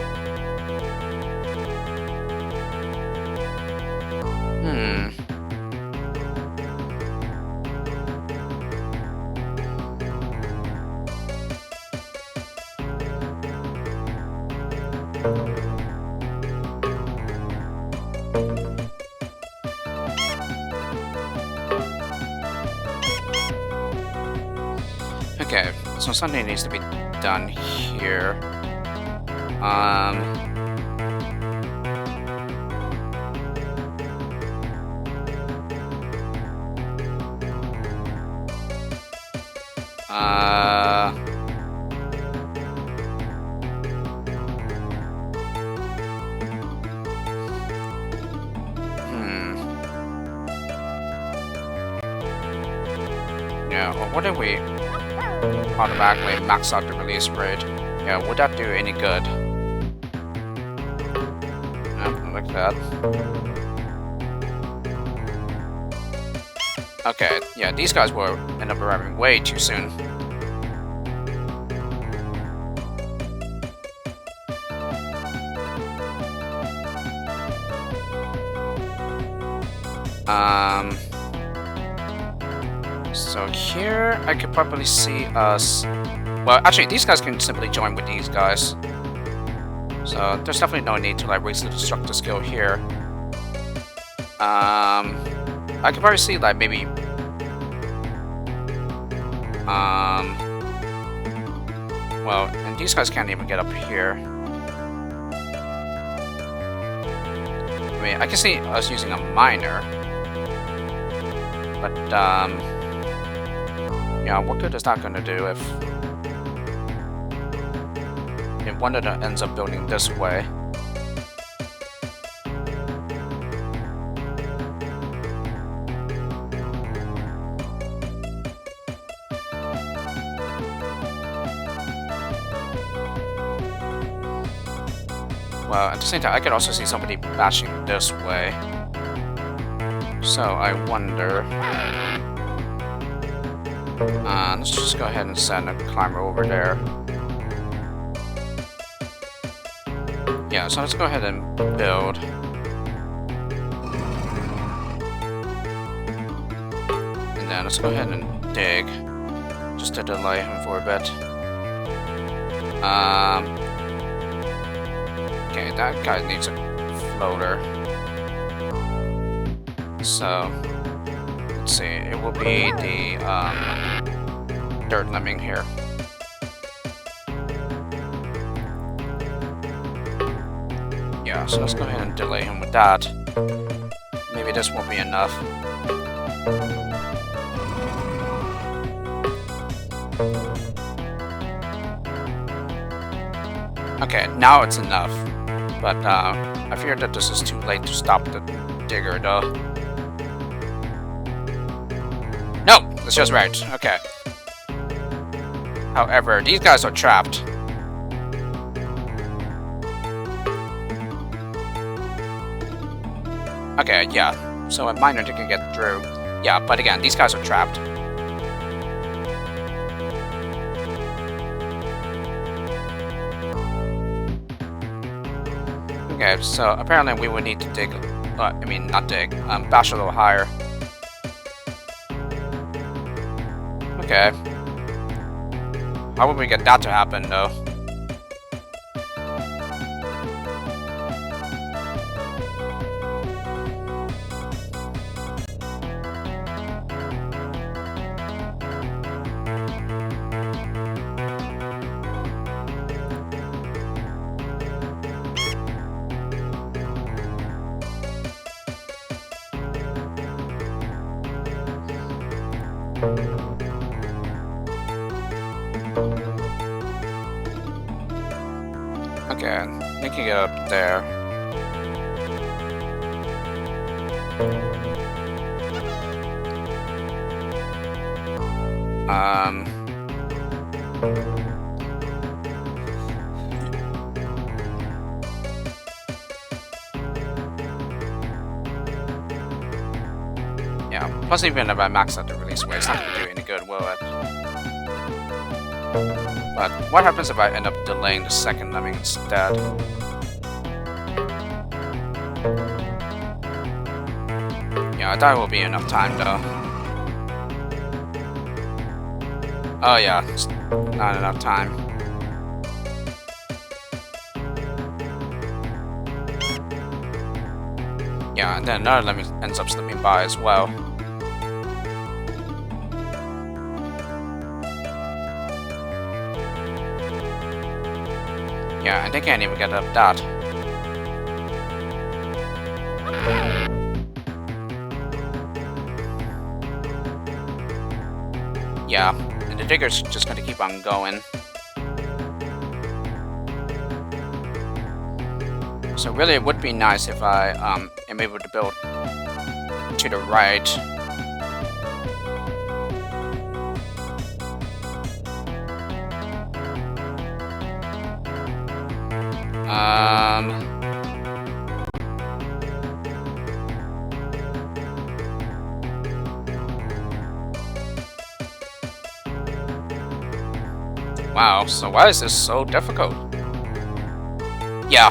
Okay, so something needs to be done here. Yeah, or what if we automatically max out the release rate? Yeah, would that do any good? Nope, like that. Okay, yeah, these guys will end up arriving way too soon. So here, I could probably see us... Well, actually, these guys can simply join with these guys. So there's definitely no need to like waste the destructive skill here. I could probably see like maybe... Well, and these guys can't even get up here. I mean, I can see us using a miner. But, yeah, what good is that going to do if one of them ends up building this way? Well, at the same time, I could also see somebody bashing this way. So I wonder. Let's just go ahead and send a climber over there. Yeah, so let's go ahead and build. And then let's go ahead and dig. Just to delay him for a bit. Okay, that guy needs a floater. So, let's see, it will be the dirt lemming here. Yeah, so let's go ahead and delay him with that. Maybe this won't be enough. Okay, now it's enough. But I fear that this is too late to stop the digger, though. No! That's just right. Okay. However, these guys are trapped. Okay, yeah. So a miner can get through. Yeah, but again, these guys are trapped. Okay, so apparently we would need to dig, not dig, bash a little higher. Okay. How would we get that to happen, though? Okay, they can get up there. Yeah, plus even if I max out the release weight, it's not going to do any good, will it? But what happens if I end up delaying the second lemming instead? Yeah, that will be enough time, though. Oh yeah, it's not enough time. Yeah, and then another lemming ends up slipping by as well. Yeah, and they can't even get up that. Yeah, and the digger's just gonna keep on going. So really it would be nice if I am able to build to the right. Wow, so why is this so difficult? Yeah,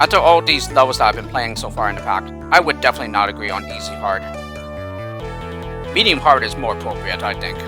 after all these levels that I've been playing so far in the pack, I would definitely not agree on easy hard. Medium hard is more appropriate, I think.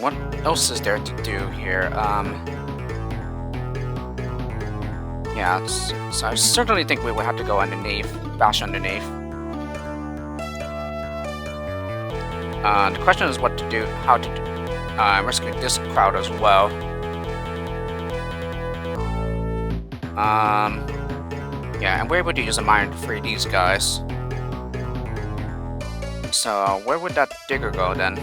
What else is there to do here? Yeah, so I certainly think we will have to go underneath, bash underneath. The question is what to do, how to do, rescue this crowd as well. Yeah, and we're able to use a miner to free these guys. So, where would that digger go then?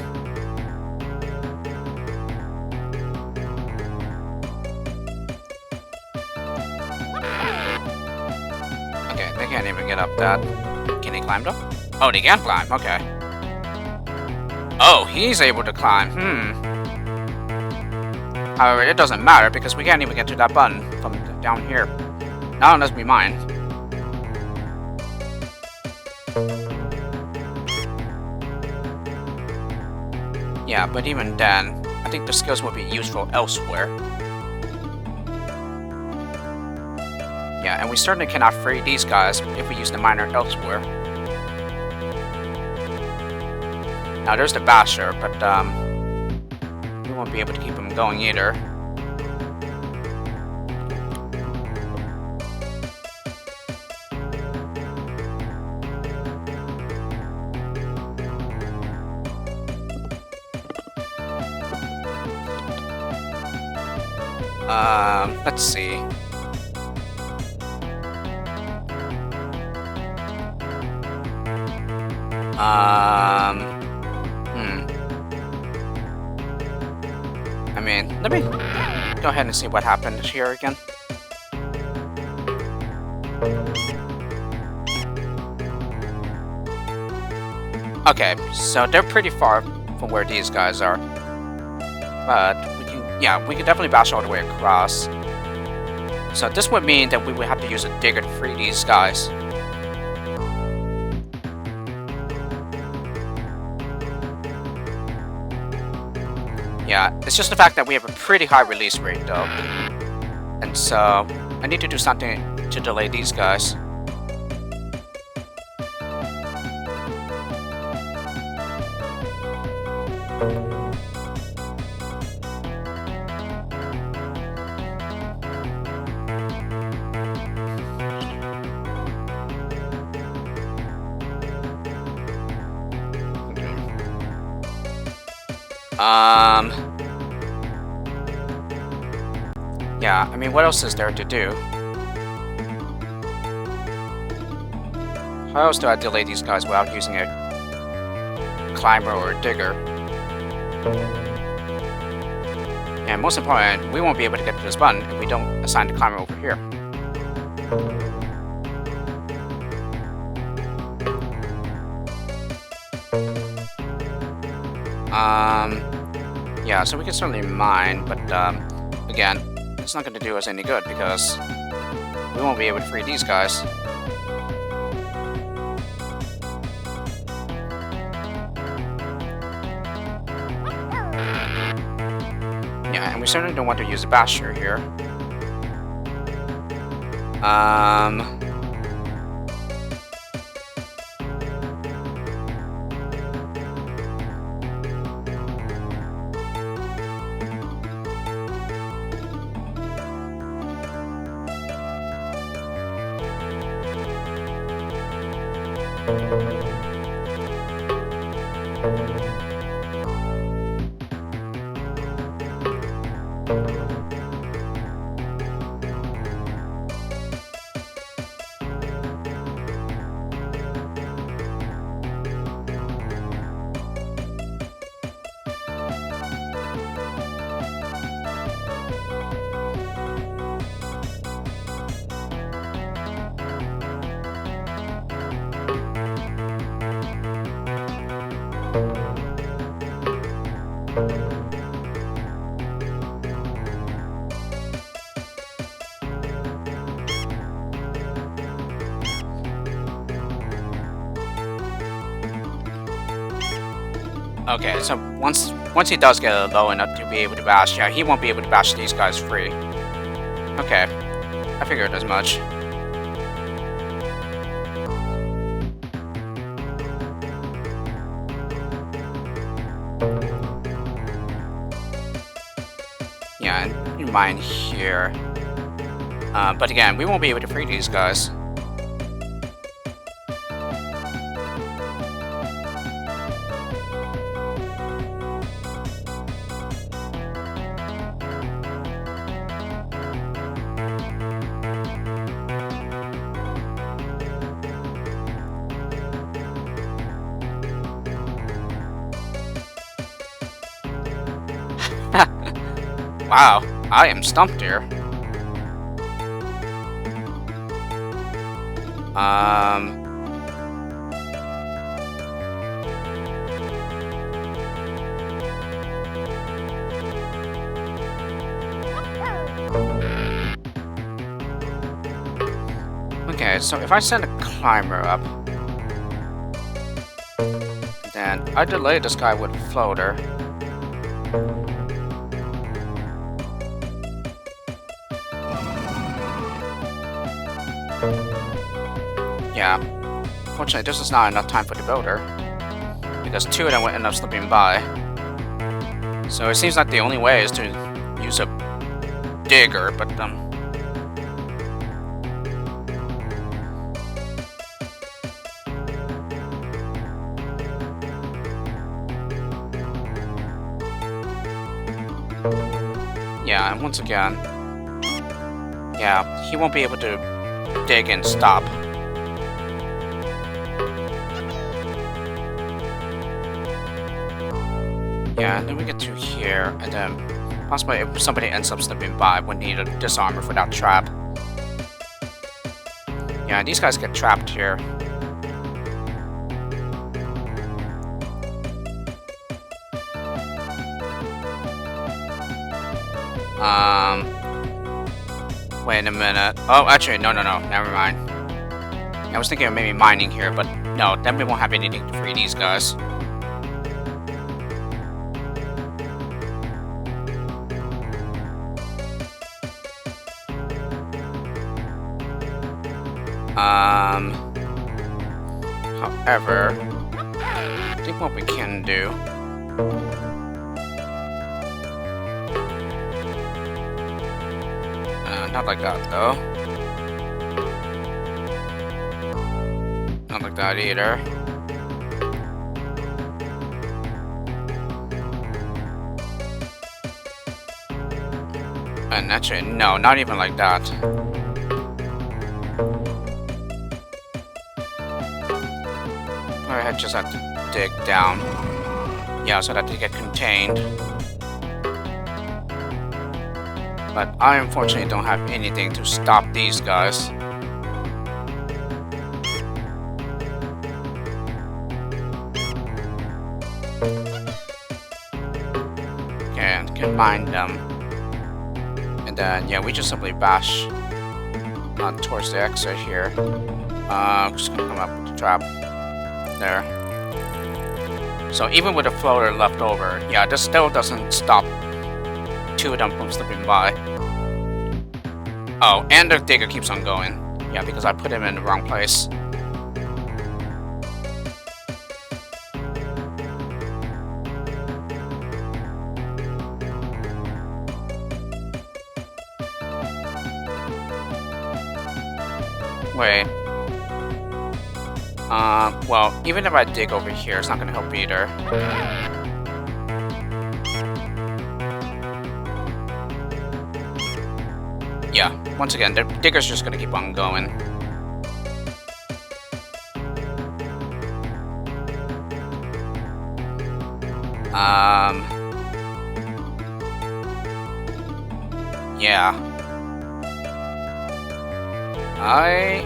Okay, they can't even get up that. Can they climb up? Oh, they can climb, okay. Oh, he's able to climb, However, it doesn't matter because we can't even get to that button from down here. Not unless we mine. Yeah, but even then, I think the skills will be useful elsewhere. Yeah, and we certainly cannot free these guys if we use the miner elsewhere. Now there's the basher, but we won't be able to keep him going either. Let's see. I mean, let me go ahead and see what happened here again. Okay, so they're pretty far from where these guys are. But we can definitely bash all the way across. So this would mean that we would have to use a digger to free these guys. Yeah, it's just the fact that we have a pretty high release rate though. And so, I need to do something to delay these guys. Yeah, I mean, what else is there to do? How else do I delay these guys without using a climber or a digger? And most important, we won't be able to get to this button if we don't assign the climber over here. Yeah, so we can certainly mine, but again, it's not going to do us any good because we won't be able to free these guys. Yeah, and we certainly don't want to use a basher here. Okay, so once he does get low enough to be able to bash, yeah, he won't be able to bash these guys free. Okay, I figured as much. Yeah, and you mine here. But again, we won't be able to free these guys. Wow, I am stumped here. Okay, so if I send a climber up, then I delay this guy with a floater. Yeah, fortunately this is not enough time for the builder, because two of them will end up slipping by. So it seems like the only way is to use a digger, but yeah, and once again, yeah, he won't be able to dig and stop. Yeah, and then we get to here, and then possibly if somebody ends up slipping by, we'll need a disarmor for that trap. Yeah, these guys get trapped here. Wait a minute. Oh, actually, no, never mind. I was thinking of maybe mining here, but no, then we won't have anything to free these guys. However, I think what we can do. Not like that, though. Not like that either. And actually, no, not even like that. I just have to dig down. Yeah, so that they get contained. But I unfortunately don't have anything to stop these guys. Okay, and can mine them. And then, yeah, we just simply bash towards the exit here. Just gonna come up with the trap. There. So even with a floater left over, yeah, this still doesn't stop two of them from slipping by. Oh, and the digger keeps on going. Yeah, because I put him in the wrong place. Wait. Well, even if I dig over here, it's not gonna help either. Yeah, once again, the digger's just gonna keep on going. Yeah. I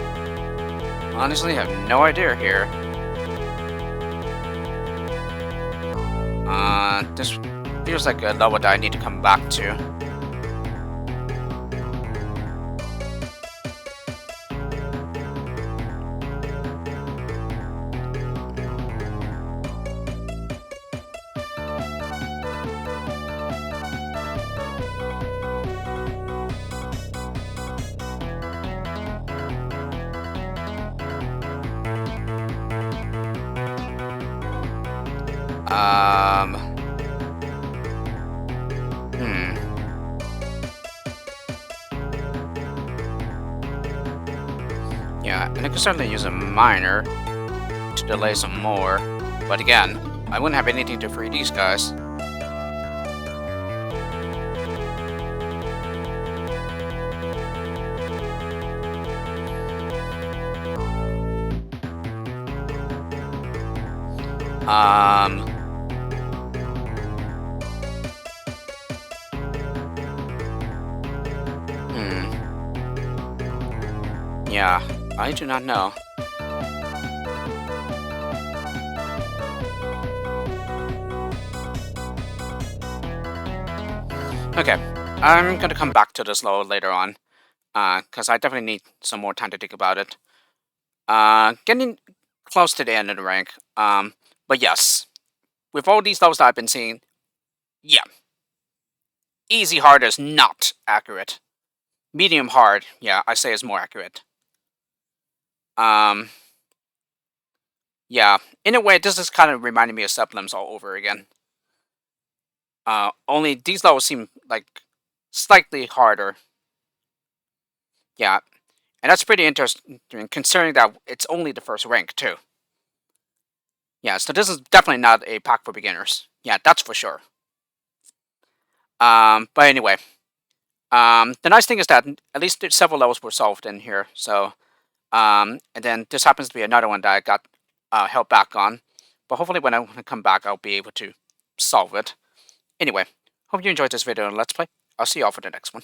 honestly have no idea here. This feels like a level that I need to come back to. Yeah, and I could certainly use a miner to delay some more, but again, I wouldn't have anything to free these guys. Yeah, I do not know. Okay, I'm gonna come back to this level later on, because I definitely need some more time to think about it. Getting close to the end of the rank. But yes, with all these levels that I've been seeing, yeah, easy hard is not accurate. Medium hard, yeah, I say is more accurate. Um, yeah, in a way, this is kind of reminding me of SEB Lems all over again. Only these levels seem like slightly harder. Yeah, and that's pretty interesting considering that it's only the first rank too. Yeah, so this is definitely not a pack for beginners. Yeah, that's for sure. But anyway, the nice thing is that at least several levels were solved in here. So, and then this happens to be another one that I got held back on. But hopefully when I come back, I'll be able to solve it. Anyway, hope you enjoyed this video and Let's Play. I'll see you all for the next one.